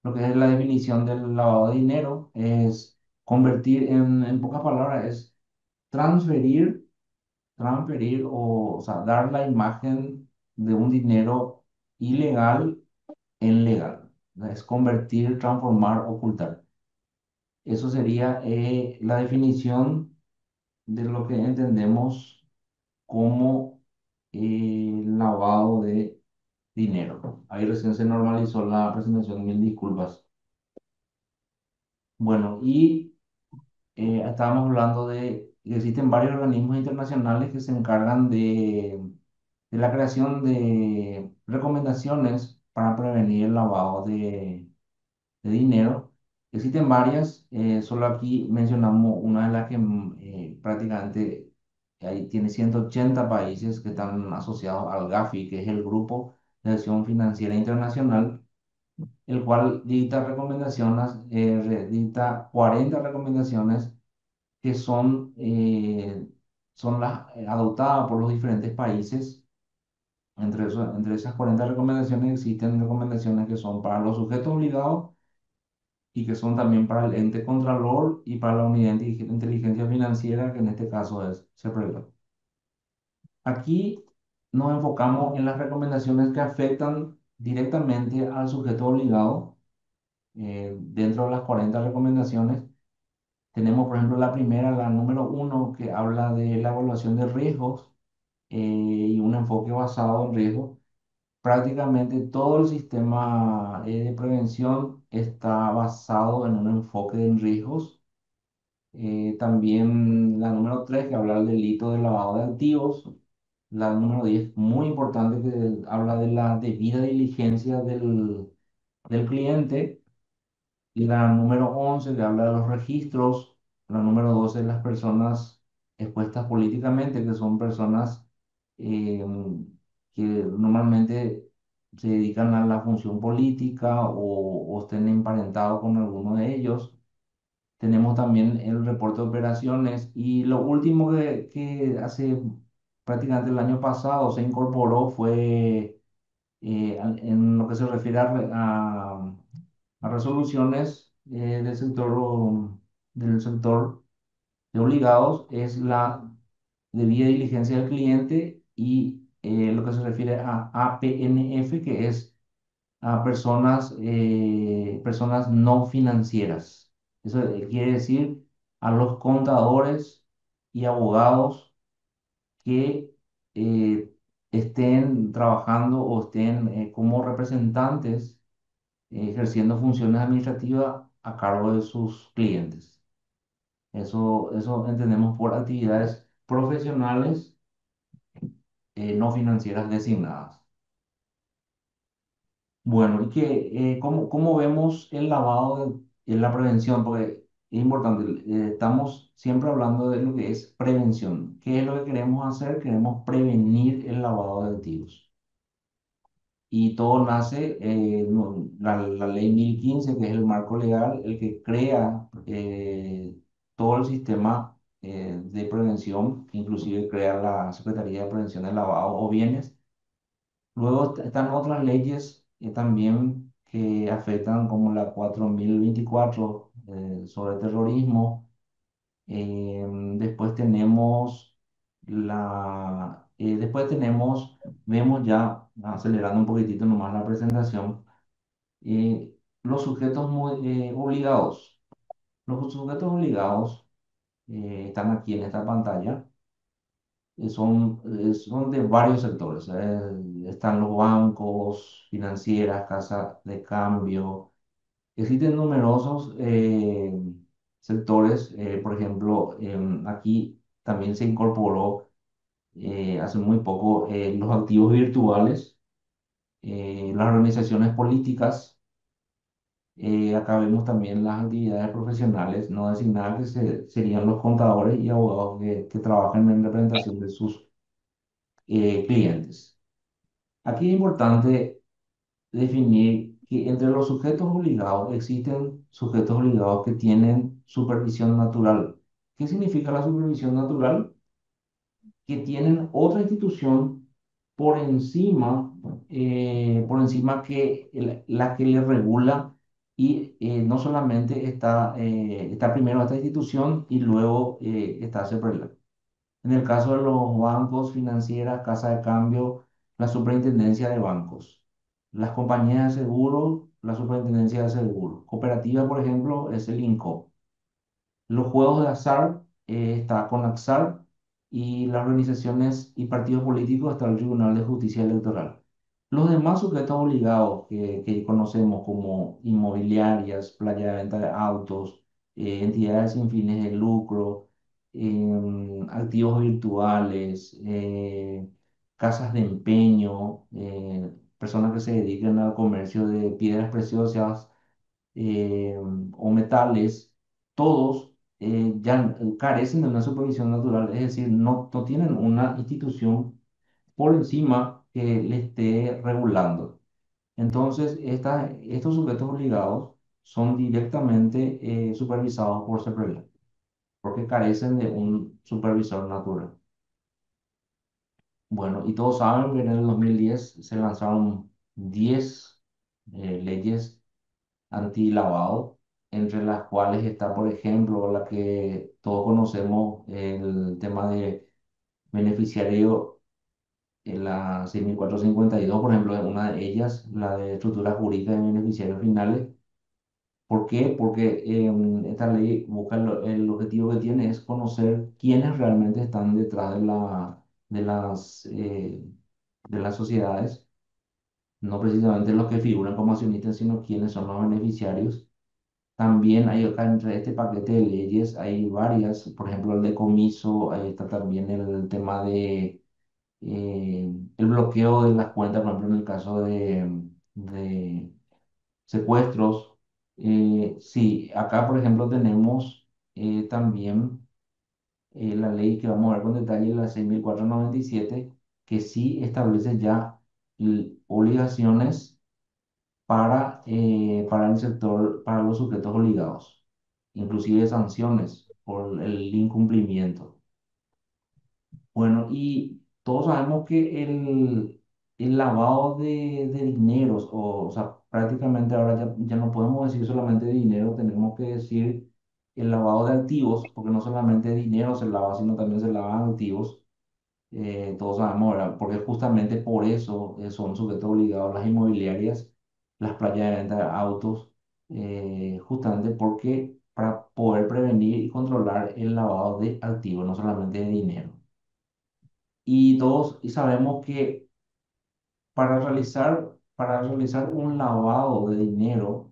lo que es la definición del lavado de dinero, es convertir, en pocas palabras, es transferir, o sea, dar la imagen de un dinero ilegal en legal. Es convertir, transformar, ocultar. Eso sería la definición de lo que entendemos como lavado de dinero. Ahí recién se normalizó la presentación, mil disculpas. Bueno, y estábamos hablando de que existen varios organismos internacionales que se encargan de la creación de recomendaciones para prevenir el lavado de dinero. Existen varias, solo aquí mencionamos una de las que prácticamente ahí tiene 180 países que están asociados al GAFI, que es el Grupo de Acción Financiera Internacional, el cual dicta recomendaciones, dicta 40 recomendaciones que son las adoptadas por los diferentes países. Entre esas 40 recomendaciones existen recomendaciones que son para los sujetos obligados y que son también para el ente contralor y para la unidad de inteligencia financiera, que en este caso es CEPRELO. Aquí nos enfocamos en las recomendaciones que afectan directamente al sujeto obligado. Dentro de las 40 recomendaciones tenemos, por ejemplo, la primera, la número uno, que habla de la evaluación de riesgos y un enfoque basado en riesgos. Prácticamente todo el sistema de prevención está basado en un enfoque en riesgos. También la número 3 que habla del delito de lavado de activos. La número 10 muy importante, que habla de la debida diligencia del cliente. Y la número 11 que habla de los registros. La número 12 las personas expuestas políticamente, que son personas eh, que normalmente se dedican a la función política o estén emparentados con alguno de ellos. Tenemos también el reporte de operaciones, y lo último que hace prácticamente el año pasado se incorporó fue en lo que se refiere a resoluciones del sector de obligados, es la debida diligencia del cliente, y lo que se refiere a APNF, que es a personas no financieras. Eso quiere decir a los contadores y abogados que eh, estén trabajando o estén como representantes ejerciendo funciones administrativas a cargo de sus clientes. Eso entendemos por actividades profesionales no financieras designadas. Bueno, y ¿cómo vemos el lavado en la prevención? Porque es importante, estamos siempre hablando de lo que es prevención. ¿Qué es lo que queremos hacer? Queremos prevenir el lavado de activos. Y todo nace, la ley 1015, que es el marco legal, el que crea todo el sistema de prevención, inclusive crea la Secretaría de Prevención del Lavado o Bienes. Luego están otras leyes también que afectan, como la 4024 sobre terrorismo. Después tenemos vemos ya, acelerando un poquitito nomás la presentación, los sujetos obligados. Los sujetos obligados están aquí en esta pantalla. Son de varios sectores. Están los bancos, financieras, casas de cambio. Existen numerosos sectores. Por ejemplo, aquí también se incorporó hace muy poco los activos virtuales, las organizaciones políticas. Acá vemos también las actividades profesionales no designadas, que serían los contadores y abogados que trabajan en representación de sus clientes. Aquí es importante definir que entre los sujetos obligados existen sujetos obligados que tienen supervisión natural. ¿Qué significa la supervisión natural? Que tienen otra institución por encima por encima que la que le regula y no solamente está primero esta institución y luego está CEPRELAC. En el caso de los bancos, financieras, casa de cambio, la superintendencia de bancos. Las compañías de seguro, la superintendencia de seguro. Cooperativa, por ejemplo, es el INCO. Los juegos de azar está Conaxar y las organizaciones y partidos políticos está el Tribunal de Justicia Electoral. Los demás sujetos obligados que conocemos como inmobiliarias, playa de venta de autos, entidades sin fines de lucro, activos virtuales, casas de empeño, personas que se dedican al comercio de piedras preciosas eh, o metales, todos ya carecen de una supervisión natural, es decir, no tienen una institución por encima que le esté regulando. Entonces, estos sujetos obligados son directamente supervisados por CEPRELAC, porque carecen de un supervisor natural. Bueno, y todos saben que en el 2010 se lanzaron 10 leyes antilavado, entre las cuales está, por ejemplo, la que todos conocemos, el tema de beneficiario, en la 6452 por ejemplo, es una de ellas, la de estructura jurídica de beneficiarios finales. ¿Por qué? Porque esta ley busca el objetivo que tiene es conocer quiénes realmente están detrás de de las sociedades, no precisamente los que figuran como accionistas, sino quiénes son los beneficiarios. También hay acá entre este paquete de leyes, hay varias, por ejemplo, el decomiso, ahí está también el tema de el bloqueo de las cuentas, por ejemplo, en el caso de secuestros. Sí, acá, por ejemplo, tenemos también la ley que vamos a ver con detalle, la 6497 que sí establece ya obligaciones para el sector, para los sujetos obligados, inclusive sanciones por el incumplimiento. Bueno, y todos sabemos que el lavado de dineros, o sea, prácticamente ahora ya no podemos decir solamente dinero, tenemos que decir el lavado de activos, porque no solamente dinero se lava, sino también se lavan activos. Todos sabemos, ¿verdad? Porque justamente por eso son sujetos obligados las inmobiliarias, las playas de venta de autos, justamente porque para poder prevenir y controlar el lavado de activos, no solamente de dinero. Y sabemos que para realizar un lavado de dinero,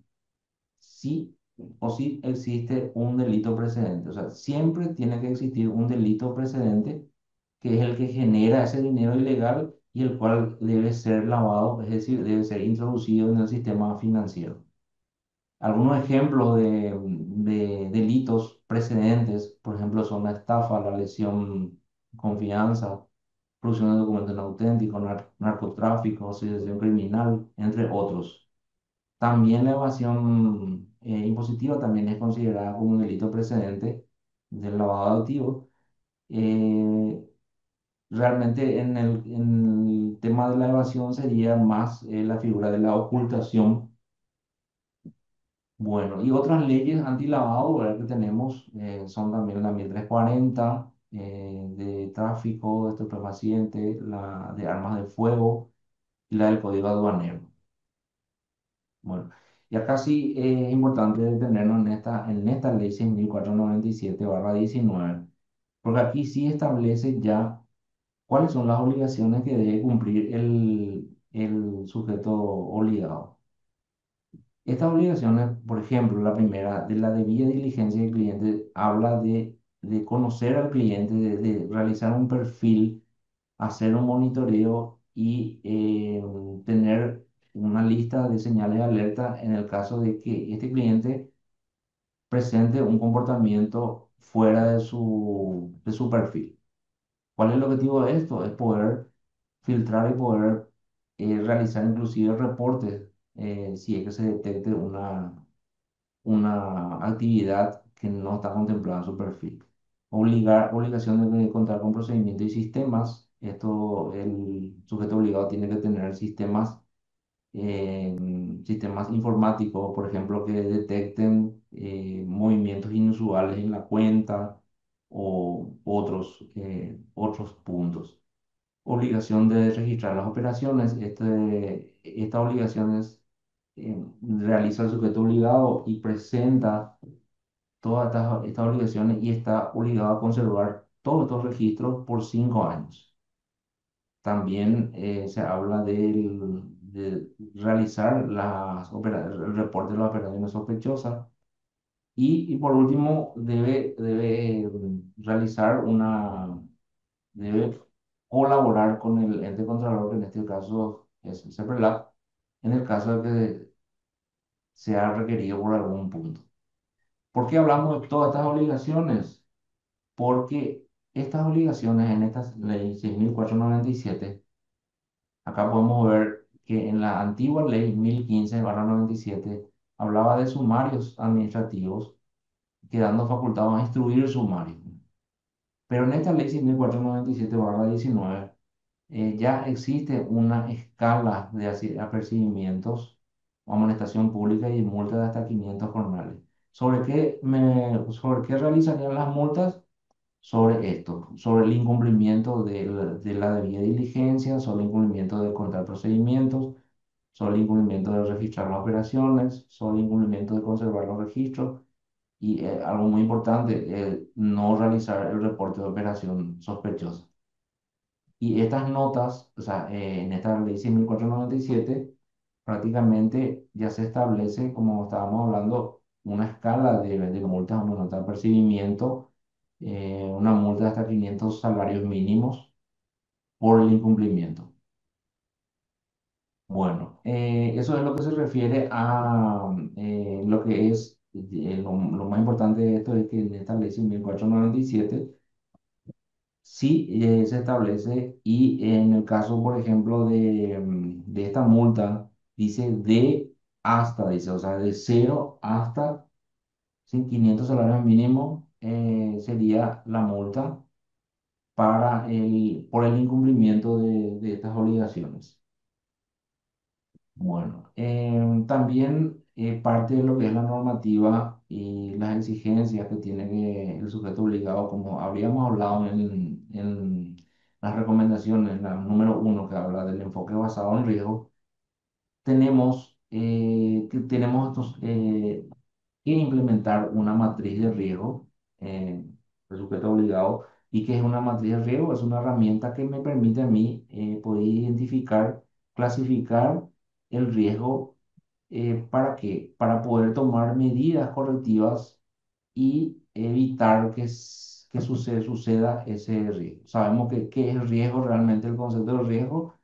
sí o sí existe un delito precedente. O sea, siempre tiene que existir un delito precedente que es el que genera ese dinero ilegal y el cual debe ser lavado, es decir, debe ser introducido en el sistema financiero. Algunos ejemplos de delitos precedentes, por ejemplo, son la estafa, la lesión de confianza, producción de documentos inauténticos, narcotráfico, asociación criminal, entre otros. También la evasión impositiva también es considerada como un delito precedente del lavado de activos. Eh, Realmente en el tema de la evasión sería más la figura de la ocultación. Bueno, y otras leyes antilavado, ¿verdad? Que tenemos son también la 1340 de tráfico de estupefacientes, la de armas de fuego y la del Código Aduanero. Bueno, y acá sí es importante detenernos en esta ley 6497/19, porque aquí sí establece ya cuáles son las obligaciones que debe cumplir el sujeto obligado. Estas obligaciones, por ejemplo, la primera, de la debida diligencia del cliente, habla de conocer al cliente, de realizar un perfil, hacer un monitoreo y tener una lista de señales de alerta en el caso de que este cliente presente un comportamiento fuera de su perfil. ¿Cuál es el objetivo de esto? Es poder filtrar y poder realizar inclusive reportes si es que se detecte una actividad que no está contemplada en su perfil. Obligación de contar con procedimientos y sistemas Esto, el sujeto obligado tiene que tener sistemas informáticos, por ejemplo, que detecten movimientos inusuales en la cuenta o otros puntos. Obligación de registrar las operaciones. Esta obligación realiza el sujeto obligado y presenta todas estas obligaciones y está obligado a conservar todos estos registros por 5 años. También se habla de realizar el reporte de las operaciones sospechosas y por último debe colaborar con el ente controlador, que en este caso es el CEPRELAC, en el caso de que sea requerido por algún punto. ¿Por qué hablamos de todas estas obligaciones? Porque estas obligaciones en esta ley 6.497, acá podemos ver que en la antigua ley 1015/97 hablaba de sumarios administrativos, quedando facultados a instruir el sumario. Pero en esta ley 6.497/19 ya existe una escala de apercibimientos, amonestación pública y multa de hasta 500 jornales. ¿Sobre qué realizarían las multas? Sobre esto, sobre el incumplimiento de la debida diligencia, sobre el incumplimiento de contar procedimientos, sobre el incumplimiento de registrar las operaciones, sobre el incumplimiento de conservar los registros y algo muy importante, no realizar el reporte de operación sospechosa. Y estas notas, o sea, en esta ley 100.497 prácticamente ya se establece, como estábamos hablando, una escala de multas, una nota de percibimiento, una multa de hasta 500 salarios mínimos por el incumplimiento. Bueno, eso es lo que se refiere a lo que es, lo más importante de esto es que en esta ley 100.497 sí, se establece y en el caso, por ejemplo, de esta multa, dice dice, o sea, de cero hasta, sí, 500 salarios mínimos sería la multa por el incumplimiento de estas obligaciones. Bueno, también parte de lo que es la normativa y las exigencias que tiene el sujeto obligado, como habríamos hablado en las recomendaciones, la número 1 que habla del enfoque basado en riesgo, tenemos que implementar una matriz de riesgo, el sujeto obligado. ¿Y qué es una matriz de riesgo? Es una herramienta que me permite a mí poder identificar, clasificar el riesgo. ¿Para qué? Para poder tomar medidas correctivas y evitar que suceda ese riesgo. Sabemos que qué es el riesgo realmente, el concepto de riesgo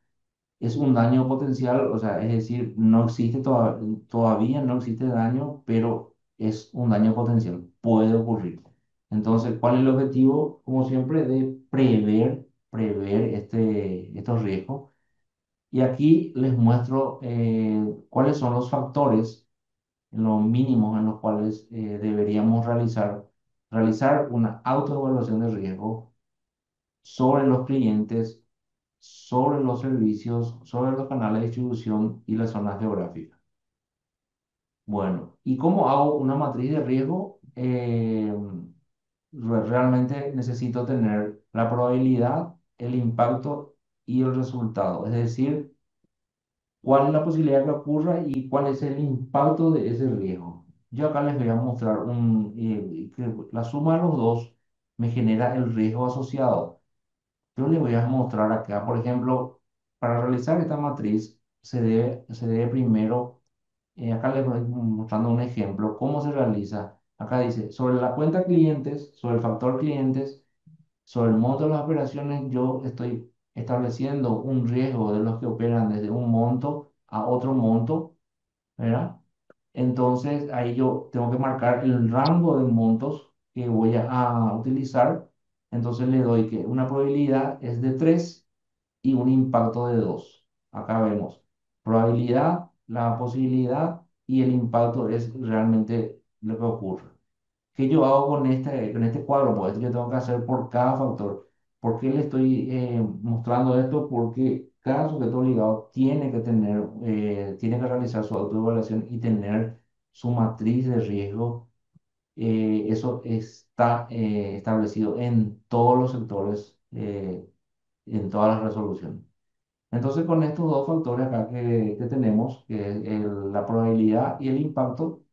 es un daño potencial, o sea, es decir, no existe todavía, no existe daño, pero es un daño potencial, puede ocurrir. Entonces, ¿cuál es el objetivo? Como siempre, de prever estos riesgos. Y aquí les muestro cuáles son los factores, los mínimos en los cuales deberíamos realizar una autoevaluación de riesgo sobre los clientes, sobre los servicios, sobre los canales de distribución y las zonas geográficas. Bueno, ¿y cómo hago una matriz de riesgo? Realmente necesito tener la probabilidad, el impacto y el resultado. Es decir, cuál es la posibilidad que ocurra y cuál es el impacto de ese riesgo. Yo acá les voy a mostrar que la suma de los dos me genera el riesgo asociado. Yo les voy a mostrar acá, por ejemplo, para realizar esta matriz se debe primero, acá les voy mostrando un ejemplo, cómo se realiza. Acá dice, sobre la cuenta clientes, sobre el factor clientes, sobre el monto de las operaciones, yo estoy estableciendo un riesgo de los que operan desde un monto a otro monto, ¿verdad? Entonces ahí yo tengo que marcar el rango de montos que voy a utilizar. Entonces le doy que una probabilidad es de 3 y un impacto de 2. Acá vemos probabilidad, la posibilidad y el impacto es realmente lo que ocurre. ¿Qué yo hago con este cuadro? Pues esto yo tengo que hacer por cada factor. ¿Por qué le estoy mostrando esto? Porque cada sujeto obligado tiene que tener, tiene que realizar su autoevaluación y tener su matriz de riesgo. Eso está establecido en todos los sectores, en todas las resoluciones. Entonces, con estos dos factores acá que tenemos, que es la probabilidad y el impacto,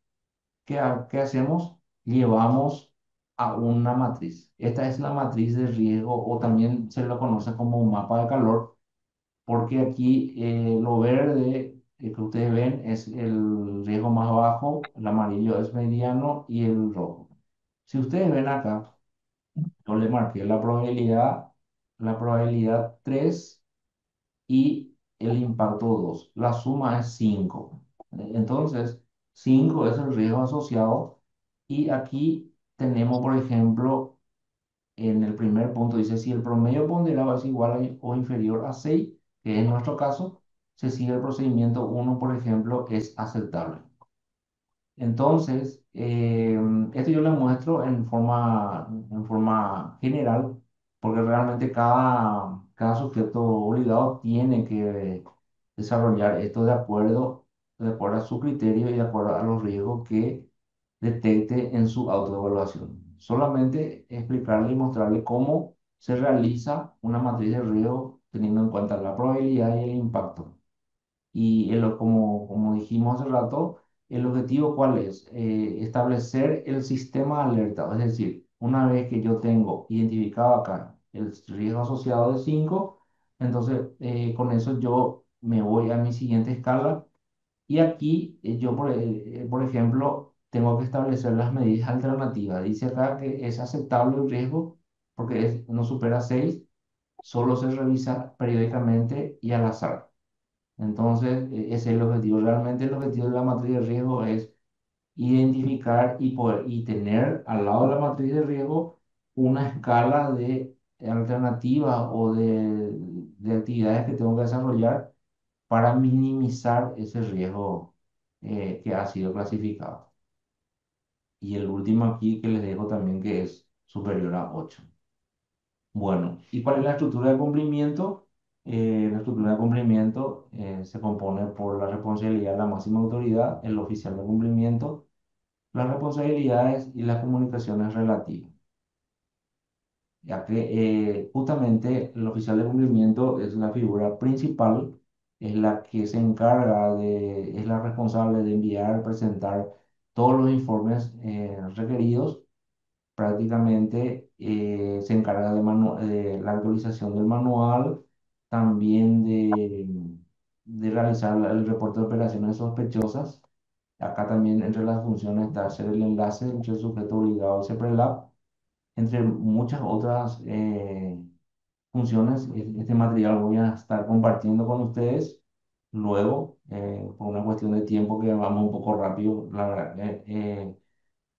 ¿qué hacemos? Llevamos a una matriz. Esta es la matriz de riesgo o también se lo conoce como un mapa de calor, porque aquí lo verde que ustedes ven es el riesgo más bajo, el amarillo es mediano y el rojo. Si ustedes ven acá, yo le marqué la probabilidad 3 y el impacto 2. La suma es 5. Entonces, 5 es el riesgo asociado y aquí tenemos, por ejemplo, en el primer punto dice si el promedio ponderado es igual o inferior a 6, que es nuestro caso, se sigue el procedimiento uno, por ejemplo, es aceptable. Entonces, esto yo les muestro en forma general, porque realmente cada sujeto obligado tiene que desarrollar esto de acuerdo a su criterio y de acuerdo a los riesgos que detecte en su autoevaluación. Solamente explicarle y mostrarle cómo se realiza una matriz de riesgo teniendo en cuenta la probabilidad y el impacto. Y como dijimos hace rato, el objetivo ¿cuál es? Establecer el sistema de alerta. Es decir, una vez que yo tengo identificado acá el riesgo asociado de 5, entonces con eso yo me voy a mi siguiente escala y aquí yo, por ejemplo, tengo que establecer las medidas alternativas. Dice acá que es aceptable el riesgo porque no supera 6, solo se revisa periódicamente y al azar. Entonces, ese es el objetivo. Realmente el objetivo de la matriz de riesgo es identificar y poder y tener al lado de la matriz de riesgo una escala de alternativas o de actividades que tengo que desarrollar para minimizar ese riesgo que ha sido clasificado. Y el último aquí que les dejo también que es superior a 8. Bueno, ¿y cuál es la estructura de cumplimiento? La estructura de cumplimiento se compone por la responsabilidad de la máxima autoridad, el oficial de cumplimiento, las responsabilidades y las comunicaciones relativas. Ya que justamente el oficial de cumplimiento es la figura principal, es la que se encarga es la responsable de enviar, presentar todos los informes requeridos. Prácticamente se encarga de la actualización del manual, también de realizar el reporte de operaciones sospechosas. Acá también entre las funciones está hacer el enlace entre el sujeto obligado y CEPRELAB, entre muchas otras funciones. Este material voy a estar compartiendo con ustedes luego, por una cuestión de tiempo que vamos un poco rápido. La verdad,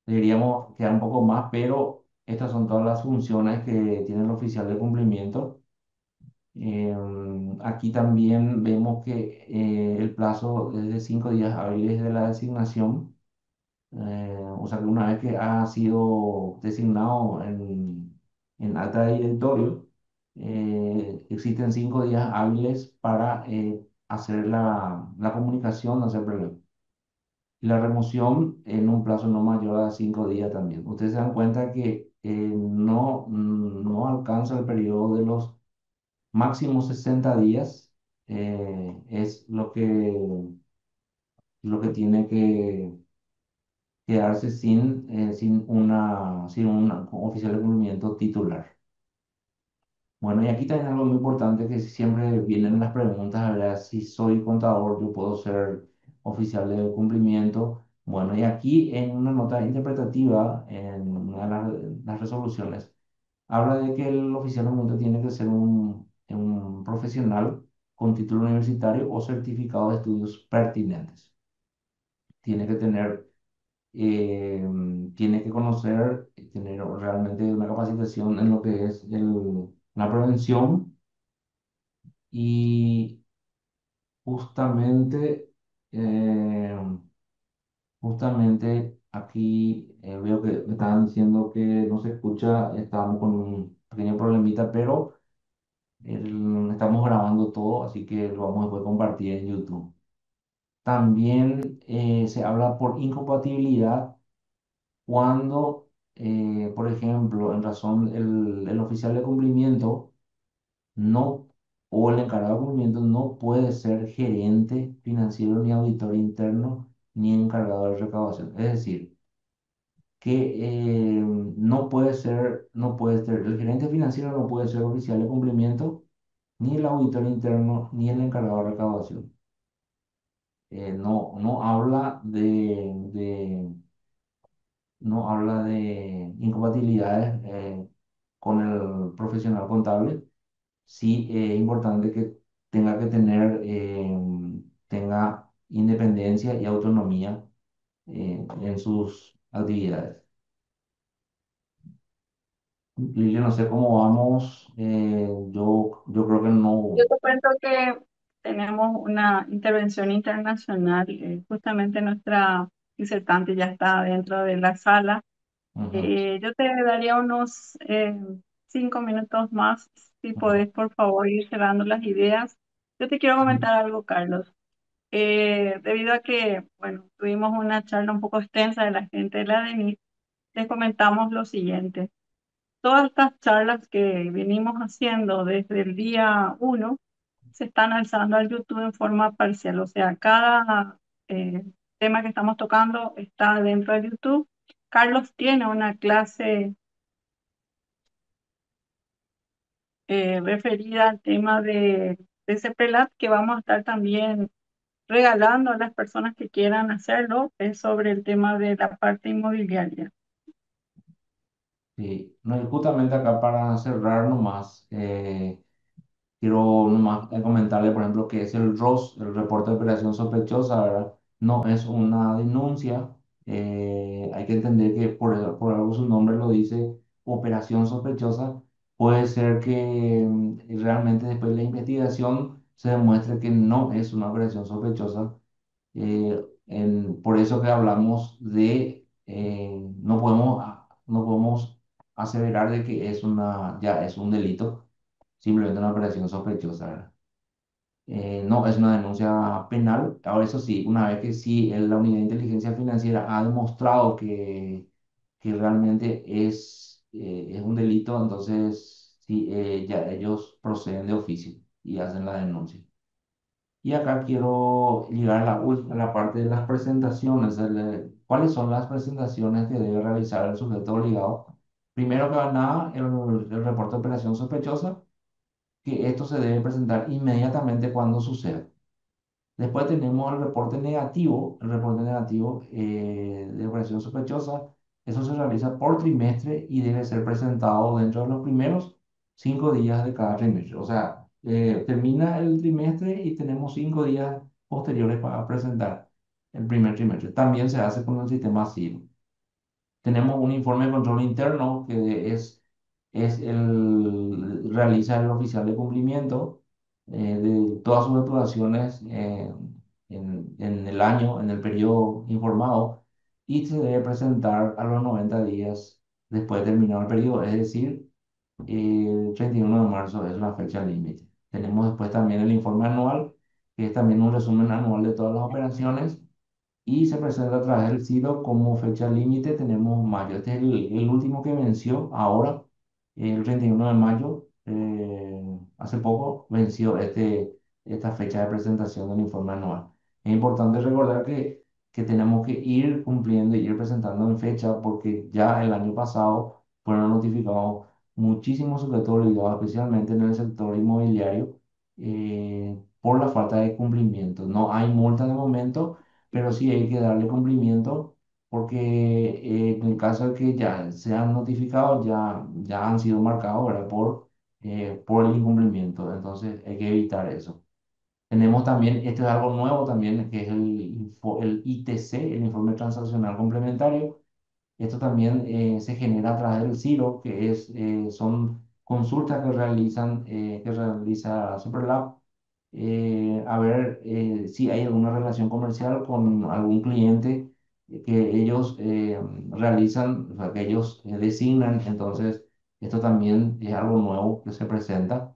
deberíamos quedar un poco más, pero estas son todas las funciones que tiene el oficial de cumplimiento. Aquí también vemos que el plazo es de 5 días hábiles de la designación. O sea que una vez que ha sido designado en acta de directorio, existen 5 días hábiles para hacer la comunicación, hacer problema. Y la remoción en un plazo no mayor a 5 días también. Ustedes se dan cuenta que no alcanza el periodo de los máximos 60 días, es lo que tiene que quedarse sin un oficial de cumplimiento titular. Bueno, y aquí también algo muy importante que siempre vienen las preguntas, ¿verdad? Si soy contador, yo puedo ser oficial de cumplimiento. Bueno, y aquí en una nota interpretativa, en una de las resoluciones, habla de que el oficial de cumplimiento tiene que ser un profesional con título universitario o certificado de estudios pertinentes. Tiene que tener eh, tiene que conocer, tener realmente una capacitación en lo que es la prevención y justamente, eh, justamente aquí veo que me estaban diciendo que no se escucha, estábamos con un pequeño problemita, pero estamos grabando todo, así que lo vamos a poder compartir en YouTube. También se habla por incompatibilidad cuando, por ejemplo, en razón el oficial de cumplimiento no, o el encargado de cumplimiento no puede ser gerente financiero, ni auditor interno, ni encargado de recaudación. Es decir, que no puede ser, el gerente financiero no puede ser oficial de cumplimiento, ni el auditor interno, ni el encargado de recaudación. No habla de incompatibilidades con el profesional contable. Sí, es importante que tenga independencia y autonomía en sus actividades. Lili, no sé cómo vamos. Yo creo que Yo no. te cuento que tenemos una intervención internacional. Justamente nuestra disertante ya está dentro de la sala. Ujú, Yo te daría unos 5 minutos más, si ujú, podés, por favor, ir cerrando las ideas. Yo te quiero ujú. comentar algo, Carlos. Debido a que, bueno, tuvimos una charla un poco extensa de la gente de la DENIT, les comentamos lo siguiente. Todas estas charlas que venimos haciendo desde el día 1 se están alzando al YouTube en forma parcial, o sea, cada eh, tema que estamos tocando está dentro de YouTube. Carlos tiene una clase referida al tema de CPLAT que vamos a estar también regalando a las personas que quieran hacerlo, es sobre el tema de la parte inmobiliaria. Sí, no, y justamente acá para cerrar nomás, quiero nomás comentarle, por ejemplo, que es el ROS, el reporte de operación sospechosa, ¿verdad? No es una denuncia. Hay que entender que por algo su nombre lo dice, operación sospechosa. Puede ser que realmente después de la investigación se demuestre que no es una operación sospechosa. Por eso que hablamos no podemos aseverar de que ya es un delito, simplemente una operación sospechosa, ¿verdad? No es una denuncia penal. Ahora, eso sí, una vez que sí la unidad de inteligencia financiera ha demostrado que realmente es un delito, entonces sí, ya ellos proceden de oficio y hacen la denuncia. Y acá quiero llegar a la parte de las presentaciones. ¿Cuáles son las presentaciones que debe realizar el sujeto obligado? Primero que nada, el reporte de operación sospechosa, que esto se debe presentar inmediatamente cuando suceda. Después tenemos el reporte negativo de operación sospechosa. Eso se realiza por trimestre y debe ser presentado dentro de los primeros 5 días de cada trimestre. O sea, termina el trimestre y tenemos 5 días posteriores para presentar el primer trimestre. También se hace con el sistema SIL. Tenemos un informe de control interno que realiza el oficial de cumplimiento de todas sus actuaciones en el año, en el periodo informado, y se debe presentar a los 90 días después de terminar el periodo, es decir, el 31 de marzo es la fecha límite. Tenemos después también el informe anual, que es también un resumen anual de todas las operaciones y se presenta a través del SIDO como fecha límite. Tenemos mayo. Este es el último que venció ahora, el 31 de mayo. Hace poco venció esta fecha de presentación del informe anual. Es importante recordar que tenemos que ir cumpliendo y ir presentando en fecha porque ya el año pasado fueron notificados muchísimos sujetos obligados, especialmente en el sector inmobiliario, por la falta de cumplimiento. No hay multa de momento, pero sí hay que darle cumplimiento porque en el caso de que ya sean notificados, ya han sido marcados, ¿verdad? Por el incumplimiento. Entonces hay que evitar eso. Tenemos también, esto es algo nuevo también, que es el ITC, el Informe Transaccional Complementario. Esto también se genera a través del CIRO, son consultas que realiza SuperLab, a ver si hay alguna relación comercial con algún cliente que ellos realizan, o sea, que ellos designan. Entonces, Esto también es algo nuevo que se presenta.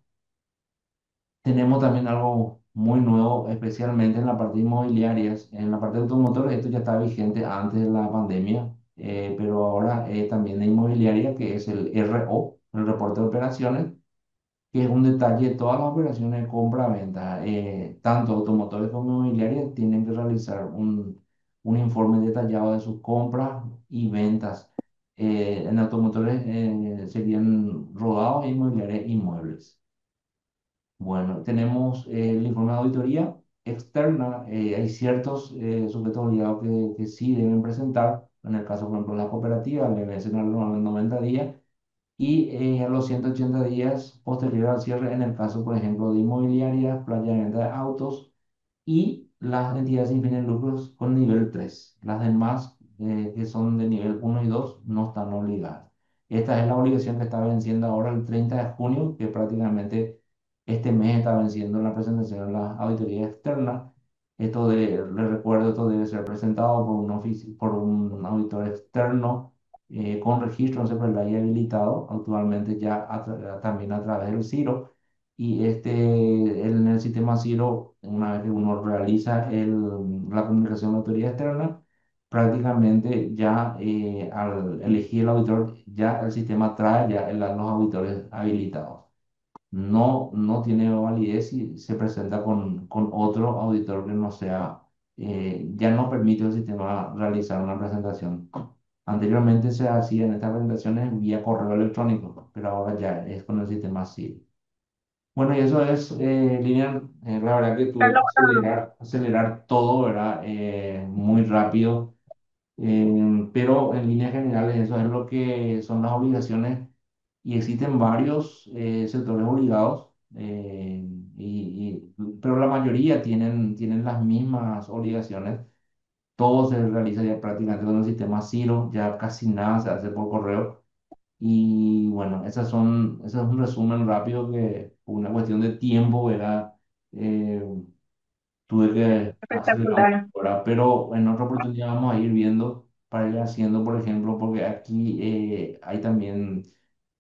Tenemos también algo muy nuevo, especialmente en la parte de inmobiliarias. En la parte de automotores, esto ya está vigente antes de la pandemia, pero ahora también de inmobiliaria, que es el RO, el reporte de operaciones, que es un detalle de todas las operaciones de compra-venta. Tanto automotores como inmobiliarias tienen que realizar un informe detallado de sus compras y ventas. En automotores serían rodados e inmobiliarias inmuebles. Bueno, tenemos el informe de auditoría externa. Hay ciertos sujetos obligados que sí deben presentar. En el caso, por ejemplo, de la cooperativa, le vencen a los 90 días y a los 180 días posterior al cierre, en el caso, por ejemplo, de inmobiliarias, playa de venta de autos y las entidades sin fines de lucros con nivel 3. Las demás, que son de nivel 1 y 2 no están obligadas. Esta es la obligación que está venciendo ahora el 30 de junio, que prácticamente este mes está venciendo la presentación de la auditoría externa. Les recuerdo, esto debe ser presentado por un auditor externo con registro en CEPRELAC y habilitado, actualmente ya también a través del CIRO. Y en el sistema Ciro, una vez que uno realiza la comunicación de la autoridad externa, prácticamente ya al elegir el auditor, ya el sistema trae ya los auditores habilitados. No tiene validez si se presenta con otro auditor que no sea, ya no permite el sistema realizar una presentación. Anteriormente se hacían estas presentaciones vía correo electrónico, pero ahora ya es con el sistema Ciro. Bueno, y eso es, Lilian, la verdad que tuve que Carlos, acelerar todo, ¿verdad? Muy rápido, pero en líneas generales eso es lo que son las obligaciones y existen varios sectores obligados, pero la mayoría tienen las mismas obligaciones. Todo se realiza ya prácticamente con el sistema Ciro, ya casi nada se hace por correo. Y bueno, ese es un resumen rápido que por una cuestión de tiempo, ¿verdad? Eh, Tuve que acelerar un espectacular. poco, ¿verdad? Pero en otra oportunidad vamos a ir viendo para ir haciendo, por ejemplo, porque aquí hay también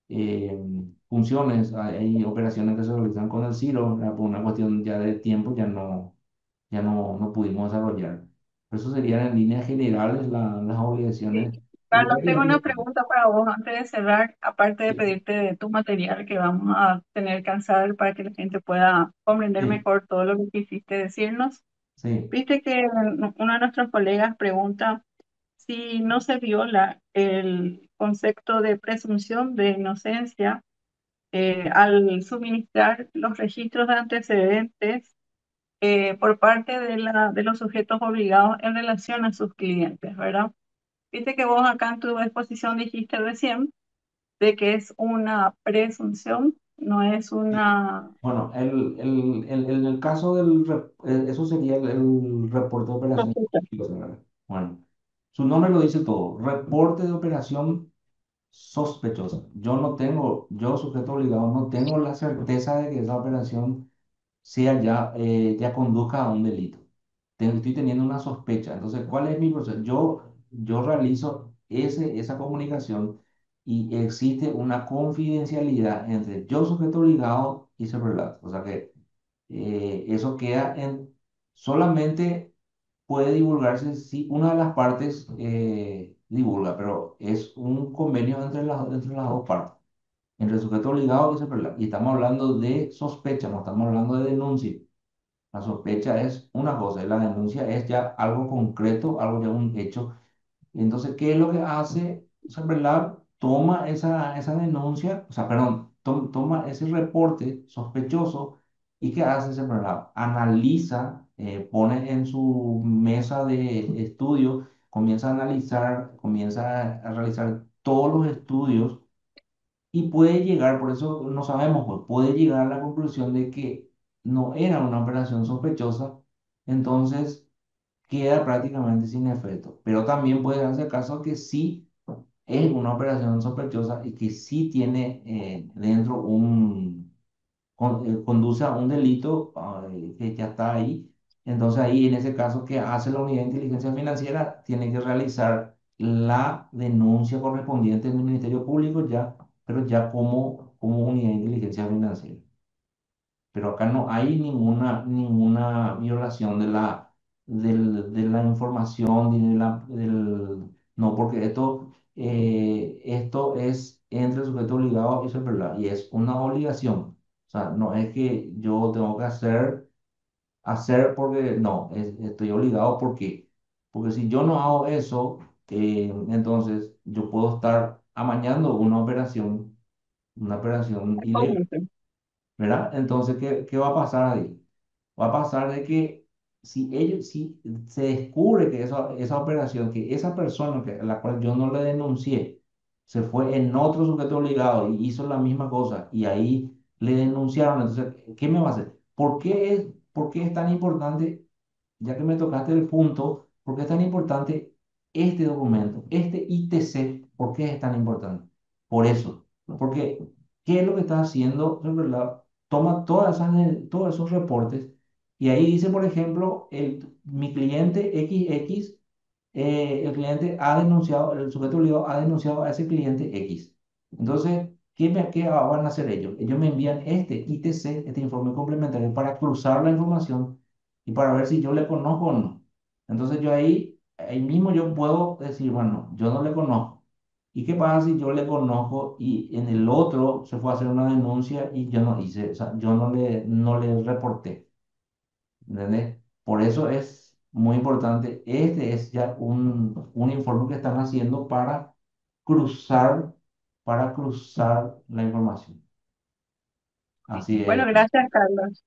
eh, funciones, hay operaciones que se realizan con el Ciro, ¿verdad? Por una cuestión ya de tiempo no pudimos desarrollar. Eso serían en líneas generales las Sí. obligaciones. Y Carlos, tengo una rápidamente, pregunta para vos antes de cerrar, aparte de pedirte de tu material que vamos a tener que alzar para que la gente pueda comprender sí, mejor todo lo que quisiste decirnos. sí. Viste que uno de nuestros colegas pregunta si no se viola el concepto de presunción de inocencia al suministrar los registros de antecedentes por parte de los sujetos obligados en relación a sus clientes, ¿verdad? Viste que vos acá en tu exposición dijiste recién de que es una presunción, no es una Bueno, en el caso eso sería el reporte de operación sospecha. sospechosa, ¿verdad? Bueno, su nombre lo dice todo, reporte de operación sospechosa. Yo sujeto obligado, no tengo la certeza de que esa operación ya conduzca a un delito. Estoy teniendo una sospecha. Entonces, ¿cuál es mi proceso? Yo realizo esa comunicación y existe una confidencialidad entre yo, sujeto obligado, y Ceprelat. O sea que eso solamente puede divulgarse si una de las partes divulga, pero es un convenio entre las dos partes, entre el sujeto obligado y Ceprelat. Y estamos hablando de sospecha, no estamos hablando de denuncia. La sospecha es una cosa y la denuncia es ya algo concreto, algo ya un hecho. Entonces, ¿qué es lo que hace Cyberlab? Toma esa denuncia, o sea, perdón, toma ese reporte sospechoso y ¿qué hace Cyberlab? Analiza, pone en su mesa de estudio, comienza a analizar, comienza a realizar todos los estudios y puede llegar, por eso no sabemos, pues puede llegar a la conclusión de que no era una operación sospechosa, entonces queda prácticamente sin efecto. Pero también puede darse caso que sí es una operación sospechosa y que sí tiene dentro conduce a un delito que ya está ahí. Entonces ahí en ese caso, ¿qué hace la unidad de inteligencia financiera? Tiene que realizar la denuncia correspondiente en el Ministerio Público ya pero ya como unidad de inteligencia financiera. Pero acá no hay ninguna violación de la información, ni no, porque esto es entre el sujeto obligado y su verdad, y es una obligación. O sea, no es que yo tengo que hacer porque no, estoy obligado porque, porque si yo no hago eso, entonces yo puedo estar amañando una operación ilegal, Cómplice. ¿verdad? Entonces, ¿qué va a pasar ahí? Va a pasar de que si se descubre que esa operación, que esa persona a la cual yo no le denuncié, se fue en otro sujeto obligado y hizo la misma cosa y ahí le denunciaron, entonces, ¿qué me va a hacer? Por qué es tan importante, ya que me tocaste el punto, por qué es tan importante este documento, este ITC? ¿Por qué es tan importante? Por eso, porque ¿qué es lo que está haciendo? Es verdad, toma todos esos reportes y ahí dice, por ejemplo, mi cliente XX, el cliente ha denunciado, el sujeto obligado ha denunciado a ese cliente X. Entonces, ¿qué van a hacer ellos? Ellos me envían este ITC, este informe complementario, para cruzar la información y para ver si yo le conozco o no. Entonces, ahí mismo yo puedo decir, bueno, yo no le conozco. ¿Y qué pasa si yo le conozco y en el otro se fue a hacer una denuncia y yo no hice, o sea, yo no le reporté? ¿Entendés? Por eso es muy importante. Este es ya un informe que están haciendo cruzar, para cruzar la información. Así Bueno, es. gracias, Carlos.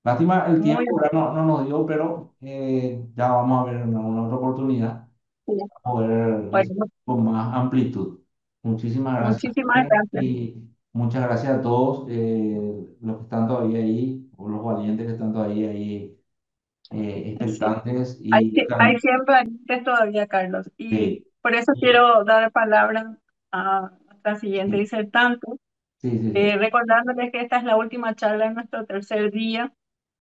Lástima el Muy tiempo, ¿verdad? No nos dio, pero ya vamos a ver en alguna otra oportunidad. bien. Vamos a ver esto Bueno, con más amplitud. Muchísimas gracias. muchísimas gracias. Y muchas gracias a todos los que están todavía ahí, o los valientes que están todavía ahí Sí. expectantes Hay, y hay siempre antes todavía, Carlos. Y sí, por eso y- quiero dar palabra a nuestra siguiente sí, disertante, sí, sí, sí, recordándoles que esta es la última charla en nuestro tercer día